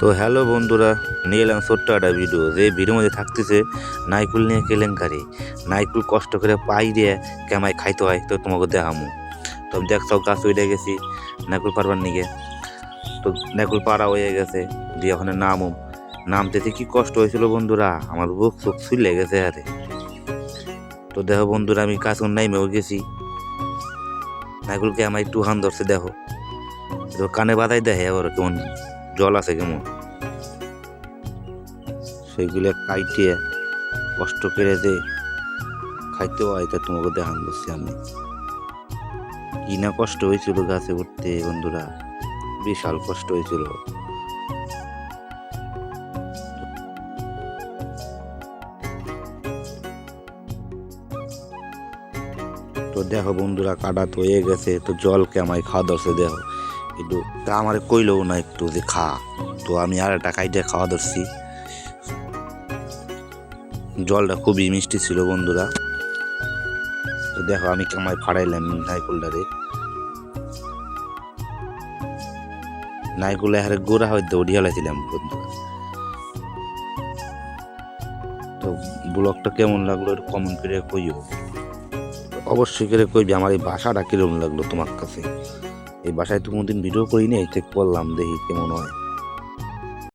তো হ্যালো বন্ধুরা, নিয়ে এলাম ছোট্ট একটা ভিডিও। যে ভিডিওর মধ্যে থাকতেছে নাইকুল নিয়ে কেলেঙ্কারি। নাইকুল কষ্ট করে পাই দিয়ে কেমাই খাইতে হয়, তো তোমাকে দেখামু। তো আমি দেখছো গাছ উঠে গেছি নাইকুল পারবার নিকে। তো নাইকুল পাড়া হয়ে গেছে, দিয়ে ওখানে নামতেতে কি কষ্ট হয়েছিল বন্ধুরা, আমার বুক চোখ ছুলে গেছে আরে। তো দেখো বন্ধুরা, আমি গাছ নাইমেও গেছি। নাইকুলকে আমার একটু হান ধরছে, দেখো কানে বাধাই দেখে আবার কেমন জল আছে কেমন, সেইগুলো কাইটিয়ে কষ্ট করে যে খাইতেও হয়, তা তোমাকে দেখান বলছি আমি। কি না কষ্ট হয়েছিল গাছে উঠতে বন্ধুরা, বিশাল কষ্ট হয়েছিল। তো দেখো বন্ধুরা, কাটা তো হয়ে গেছে, তো জলকে আমায় খাওয়া ধরছে। দেখো একটু তা আমার কইলেও না একটু যে খা, তো আমি আর একটা কাইটে খাওয়া ধরছি। জলটা খুবই মিষ্টি ছিল বন্ধুরা। তো দেখো আমি কামাই ফাড়াইলাম নাইকুলটারে। নাইকুলে হারে গোড়া হয়তো উঠিয়ে লাইছিলাম বন্ধুরা। তো ব্লগটা কেমন লাগলো একটু কমেন্ট করে কইও, অবশ্যই করে কইবি আমার এই বাসাটা কিরকম লাগলো তোমার কাছে। এই বাসায় তো কোনোদিন ভিডিও করিনি, এই থেকে করলাম, দেখি কেমন হয়।